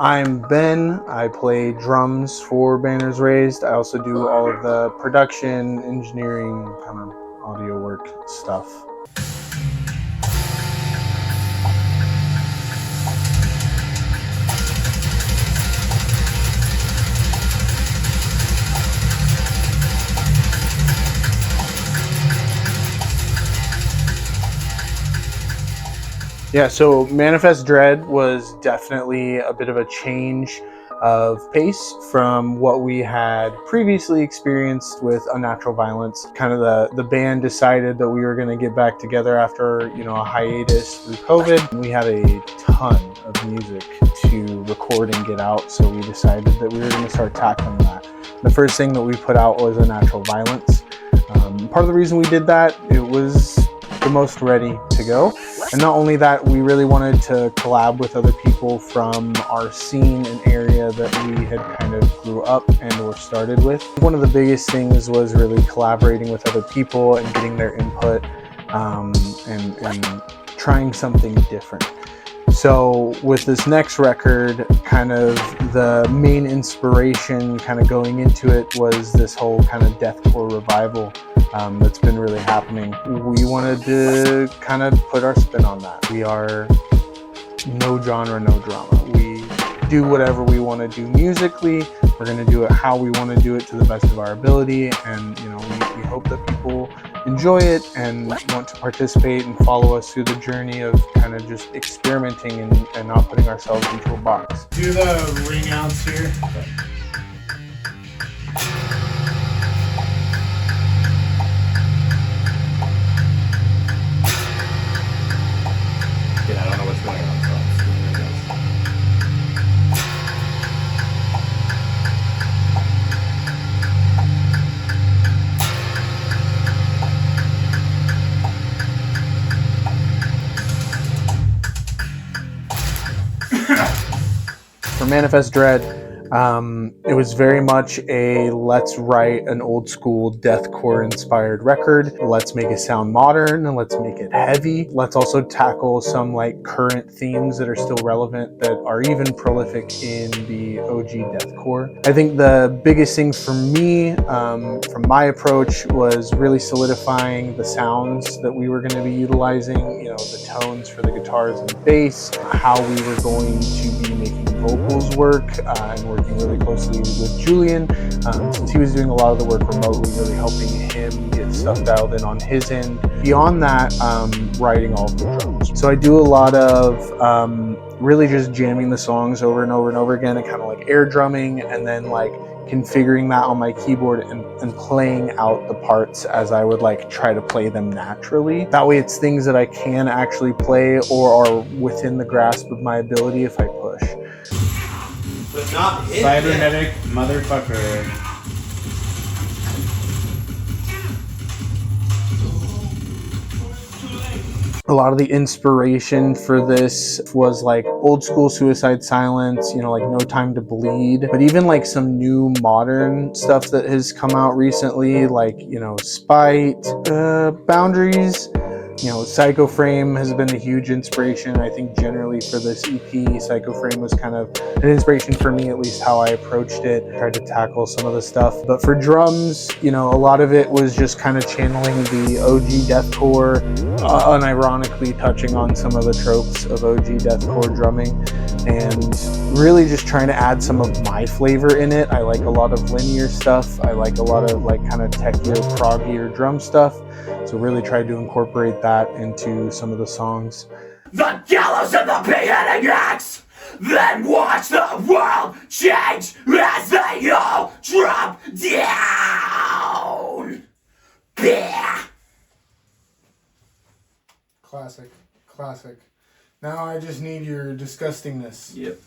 I'm Ben. I play drums for Banners Raised. I also do all of the production, engineering, kind of audio work stuff. Yeah, so Manifest Dread was definitely a bit of a change of pace from what we had previously experienced with Unnatural Violence. Kind of the band decided that we were going to get back together after, a hiatus through COVID. We had a ton of music to record and get out, so we decided that we were going to start tackling that. The first thing that we put out was Unnatural Violence. Part of the reason we did that, it was the most ready to go. And not only that, we really wanted to collab with other people from our scene and area that we had kind of grew up and or started with. One of the biggest things was really collaborating with other people and getting their input and trying something different. So with this next record, kind of the main inspiration kind of going into it was this whole kind of deathcore revival that's been really happening. We wanted to kind of put our spin on that. We are no genre, no drama. We do whatever we want to do musically. We're going to do it how we want to do it to the best of our ability. And, we hope that people enjoy it and want to participate and follow us through the journey of kind of just experimenting and not putting ourselves into a box. Do the ring outs here. Yeah, I don't know what's going on, so For Manifest Dread, it was very much a let's write an old school deathcore inspired record. Let's make it sound modern and let's make it heavy. Let's also tackle some current themes that are still relevant that are even prolific in the OG deathcore. I think the biggest things for me from my approach was really solidifying the sounds that we were going to be utilizing, the tones for the guitars and bass, how we were going to be making vocals work, and working really closely with Julian, since he was doing a lot of the work remotely, really helping him get stuff dialed in on his end. Beyond that, writing all of the drums. So I do a lot of really just jamming the songs over and over and over again, and kind of air drumming, and then configuring that on my keyboard and playing out the parts as I would try to play them naturally. That way it's things that I can actually play or are within the grasp of my ability if I push. But not hit cybernetic motherfucker. A lot of the inspiration for this was old school Suicide Silence, No Time to Bleed, but even some new modern stuff that has come out recently, Spite, Boundaries. Psycho Frame has been a huge inspiration. I think generally for this EP, Psycho Frame was kind of an inspiration for me, at least how I approached it, tried to tackle some of the stuff. But for drums, a lot of it was just kind of channeling the OG deathcore, unironically touching on some of the tropes of OG deathcore drumming, and really just trying to add some of my flavor in it. I like a lot of linear stuff. I like a lot of kind of techier, proggier drum stuff. So really tried to incorporate that into some of the songs. The gallows and the beheading axe, then watch the world change as they all drop down. Yeah. Classic. Now I just need your disgustingness. Yep.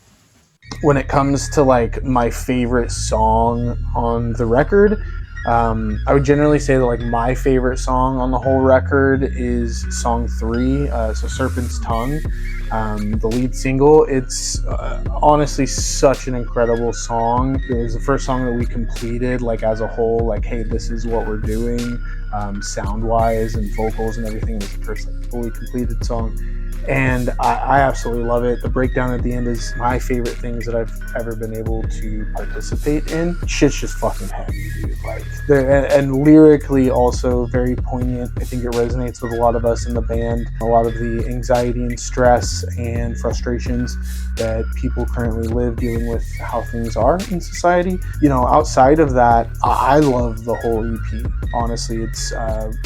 When it comes to my favorite song on the record, I would generally say that my favorite song on the whole record is song 3, so Serpent's Tongue, the lead single. It's honestly such an incredible song. It was the first song that we completed as a whole, hey, this is what we're doing, sound wise and vocals and everything. It was the first fully completed song. and I absolutely love it. The breakdown at the end is my favorite things that I've ever been able to participate in. Shit's just fucking heavy, dude. Like, and lyrically also very poignant. I think it resonates with a lot of us in the band. A lot of the anxiety and stress and frustrations that people currently live dealing with how things are in society. You know, outside of that, I love the whole EP. Honestly, it's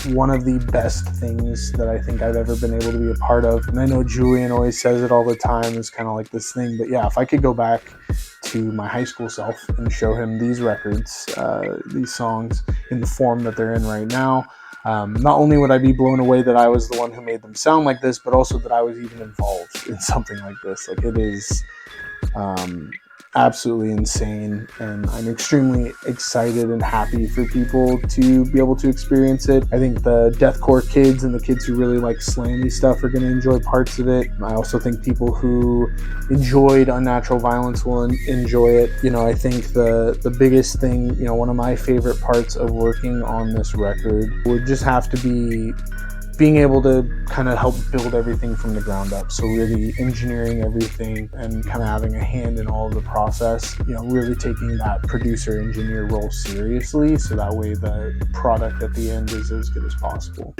one of the best things that I think I've ever been able to be a part of. And I know Julian always says it all the time, it's kind of like this thing, but yeah, if I could go back to my high school self and show him these records, these songs in the form that they're in right now, not only would I be blown away that I was the one who made them sound like this, but also that I was even involved in something like this. Like, it is absolutely insane, and I'm extremely excited and happy for people to be able to experience it. I think the deathcore kids and the kids who really like slammy stuff are going to enjoy parts of it. I also think people who enjoyed Unnatural Violence will enjoy it. You know, I think the biggest thing, you know, one of my favorite parts of working on this record would just have to be being able to kind of help build everything from the ground up. So really engineering everything and kind of having a hand in all of the process, you know, really taking that producer engineer role seriously, so that way the product at the end is as good as possible.